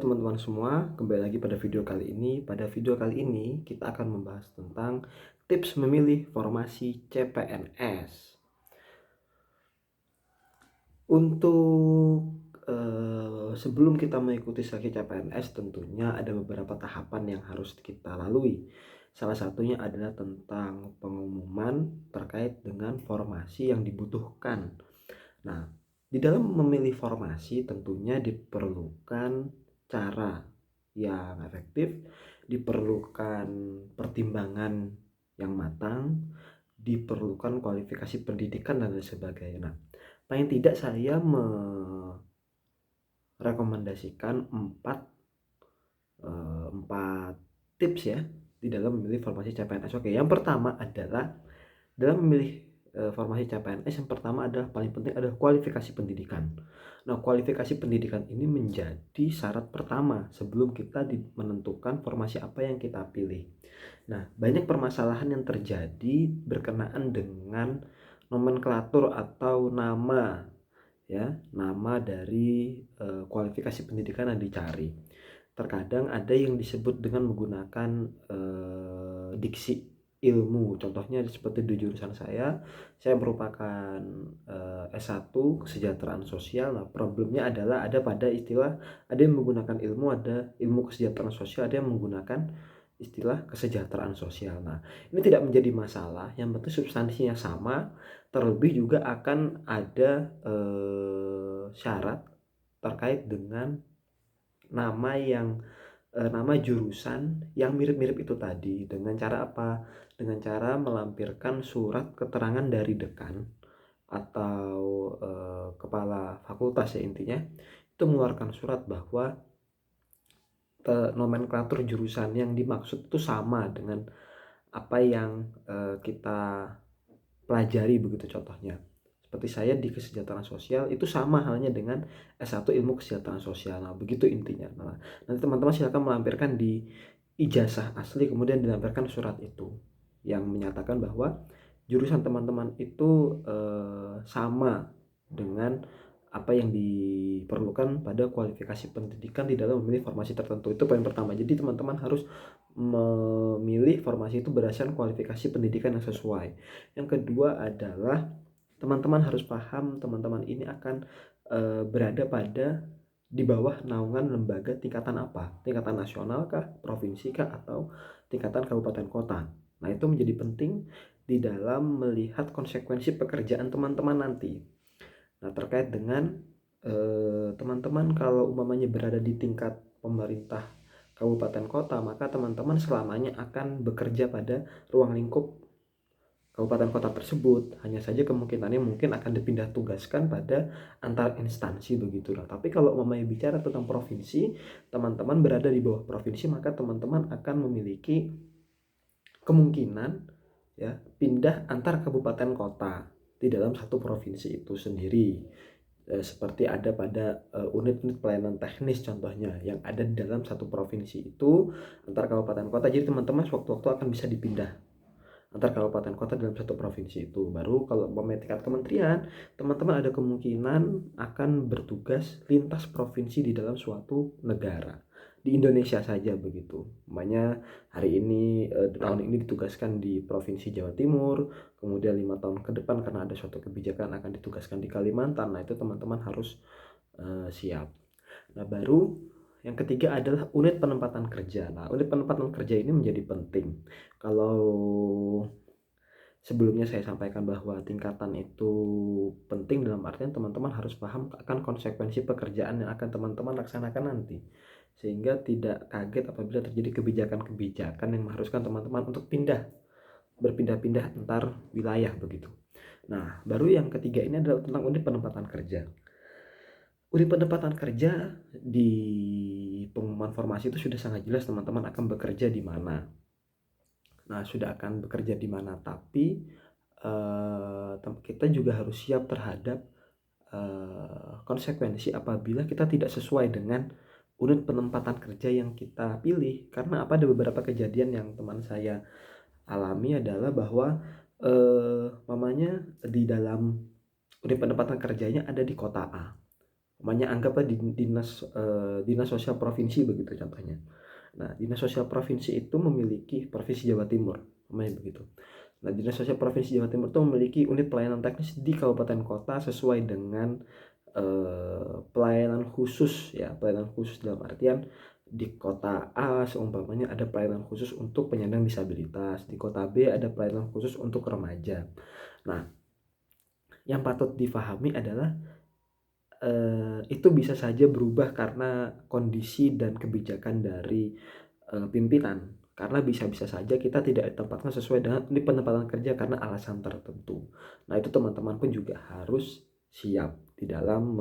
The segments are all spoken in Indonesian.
teman-teman semua, kembali lagi pada video kali ini. Pada video kali ini kita akan membahas tentang tips memilih formasi CPNS. Untuk sebelum kita mengikuti seleksi CPNS, tentunya ada beberapa tahapan yang harus kita lalui. Salah satunya adalah tentang pengumuman terkait dengan formasi yang dibutuhkan. Nah, di dalam memilih formasi tentunya diperlukan cara yang efektif, diperlukan pertimbangan yang matang, diperlukan kualifikasi pendidikan dan lain sebagainya. Nah, paling tidak saya merekomendasikan empat tips ya di dalam memilih formasi CPNS. Oke, yang pertama adalah dalam memilih formasi CPNS, yang pertama adalah paling penting adalah kualifikasi pendidikan. Nah, kualifikasi pendidikan ini menjadi syarat pertama sebelum kita menentukan formasi apa yang kita pilih. Nah, banyak permasalahan yang terjadi berkenaan dengan nomenklatur atau nama dari kualifikasi pendidikan yang dicari. Terkadang ada yang disebut dengan menggunakan diksi ilmu. Contohnya seperti di jurusan saya merupakan S1 kesejahteraan sosial. Nah, problemnya adalah ada yang menggunakan ilmu, ada ilmu kesejahteraan sosial, ada yang menggunakan istilah kesejahteraan sosial. Nah, ini tidak menjadi masalah, yang penting substansinya sama. Terlebih juga akan ada syarat terkait dengan nama jurusan yang mirip-mirip itu tadi. Dengan cara apa? Dengan cara melampirkan surat keterangan dari dekan atau kepala fakultas ya, intinya itu mengeluarkan surat bahwa nomenklatur jurusan yang dimaksud itu sama dengan apa yang kita pelajari, begitu contohnya. Seperti saya di kesejahteraan sosial itu sama halnya dengan S1 ilmu kesejahteraan sosial. Nah, begitu intinya. Nah, nanti teman-teman silakan melampirkan di ijazah asli, kemudian dilampirkan surat itu yang menyatakan bahwa jurusan teman-teman itu sama dengan apa yang diperlukan pada kualifikasi pendidikan di dalam memilih formasi tertentu. Itu poin pertama. Jadi teman-teman harus memilih formasi itu berdasarkan kualifikasi pendidikan yang sesuai. Yang kedua adalah teman-teman harus paham teman-teman ini akan berada di bawah naungan lembaga tingkatan apa? Tingkatan nasional kah, provinsi kah, atau tingkatan kabupaten kota. Nah, itu menjadi penting di dalam melihat konsekuensi pekerjaan teman-teman nanti. Nah, terkait dengan teman-teman kalau umpamanya berada di tingkat pemerintah kabupaten kota, maka teman-teman selamanya akan bekerja pada ruang lingkup kabupaten kota tersebut. Hanya saja kemungkinannya mungkin akan dipindah tugaskan pada antar instansi, begitulah. Tapi kalau umpamanya bicara tentang provinsi, teman-teman berada di bawah provinsi, maka teman-teman akan memiliki kemungkinan ya pindah antar kabupaten kota di dalam satu provinsi itu sendiri. Seperti ada pada unit-unit pelayanan teknis contohnya yang ada di dalam satu provinsi itu antar kabupaten kota. Jadi teman-teman sewaktu-waktu akan bisa dipindah antar kabupaten kota dalam satu provinsi itu. Baru kalau tingkat kementerian, teman-teman ada kemungkinan akan bertugas lintas provinsi di dalam suatu negara. Di Indonesia saja begitu. Makanya hari ini tahun ini ditugaskan di Provinsi Jawa Timur, kemudian 5 tahun ke depan karena ada suatu kebijakan akan ditugaskan di Kalimantan. Nah, itu teman-teman harus siap. Nah, baru yang ketiga adalah unit penempatan kerja. Nah, unit penempatan kerja ini menjadi penting. Kalau sebelumnya saya sampaikan bahwa tingkatan itu penting dalam artian teman-teman harus paham akan konsekuensi pekerjaan yang akan teman-teman laksanakan nanti. Sehingga tidak kaget apabila terjadi kebijakan-kebijakan yang mengharuskan teman-teman untuk berpindah-pindah antar wilayah begitu. Nah, baru yang ketiga ini adalah tentang unit penempatan kerja. Unit penempatan kerja di pengumuman formasi itu sudah sangat jelas teman-teman akan bekerja di mana. Nah, sudah akan bekerja di mana, tapi kita juga harus siap terhadap konsekuensi apabila kita tidak sesuai dengan unit penempatan kerja yang kita pilih. Karena ada beberapa kejadian yang teman saya alami adalah bahwa mamanya di dalam unit penempatan kerjanya ada di kota A, Umpamanya anggaplah dinas sosial provinsi begitu contohnya. Nah, dinas sosial provinsi itu memiliki provinsi Jawa Timur, umpamanya begitu. Nah, dinas sosial provinsi Jawa Timur itu memiliki unit pelayanan teknis di kabupaten kota sesuai dengan pelayanan khusus ya, pelayanan khusus dalam artian di kota A seumpamanya ada pelayanan khusus untuk penyandang disabilitas, di kota B ada pelayanan khusus untuk remaja. Nah, yang patut difahami adalah itu bisa saja berubah karena kondisi dan kebijakan dari pimpinan. Karena bisa-bisa saja kita tidak ditempatkan sesuai dengan di penempatan kerja karena alasan tertentu. Nah, itu teman-teman pun juga harus siap di dalam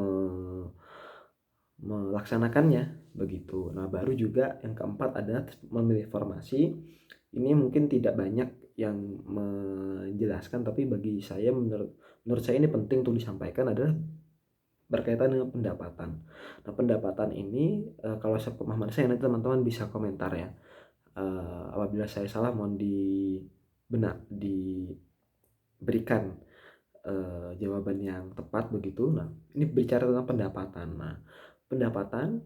melaksanakannya begitu. Nah, baru juga yang keempat adalah memilih formasi. Ini mungkin tidak banyak yang menjelaskan, tapi bagi saya menurut saya ini penting untuk disampaikan adalah berkaitan dengan pendapatan. Nah, pendapatan ini kalau sepemahaman saya nanti teman-teman bisa komentar ya. Apabila saya salah mohon diberikan jawaban yang tepat begitu. Nah, ini bicara tentang pendapatan. Nah, pendapatan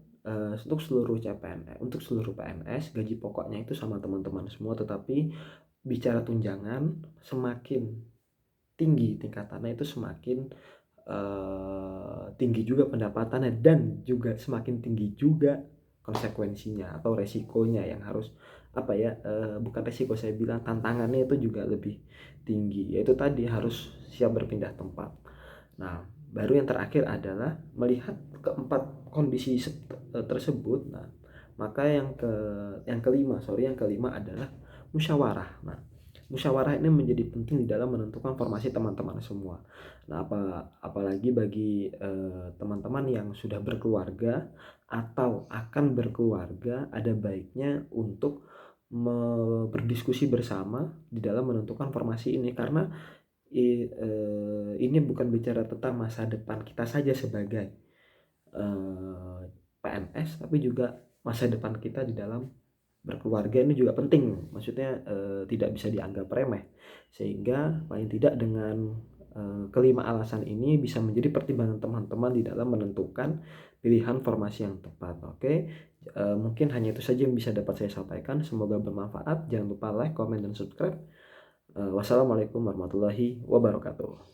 untuk seluruh CPNS, untuk seluruh PNS gaji pokoknya itu sama teman-teman semua, tetapi bicara tunjangan semakin tinggi tingkatannya itu semakin tinggi juga pendapatannya, dan juga semakin tinggi juga konsekuensinya atau resikonya yang harus bukan resiko, saya bilang tantangannya itu juga lebih tinggi, yaitu tadi harus siap berpindah tempat. Nah, baru yang terakhir adalah melihat keempat kondisi tersebut. Nah, maka yang kelima adalah musyawarah. Nah, musyawarah ini menjadi penting di dalam menentukan formasi teman-teman semua. Nah, apalagi bagi teman-teman yang sudah berkeluarga atau akan berkeluarga, ada baiknya untuk berdiskusi bersama di dalam menentukan formasi ini, karena ini bukan bicara tentang masa depan kita saja sebagai PNS, tapi juga masa depan kita di dalam berkeluarga ini juga penting. Maksudnya tidak bisa dianggap remeh, sehingga paling tidak dengan kelima alasan ini bisa menjadi pertimbangan teman-teman di dalam menentukan pilihan formasi yang tepat. Oke, mungkin hanya itu saja yang bisa dapat saya sampaikan. Semoga bermanfaat. Jangan lupa like, comment, dan subscribe. Wassalamualaikum warahmatullahi wabarakatuh.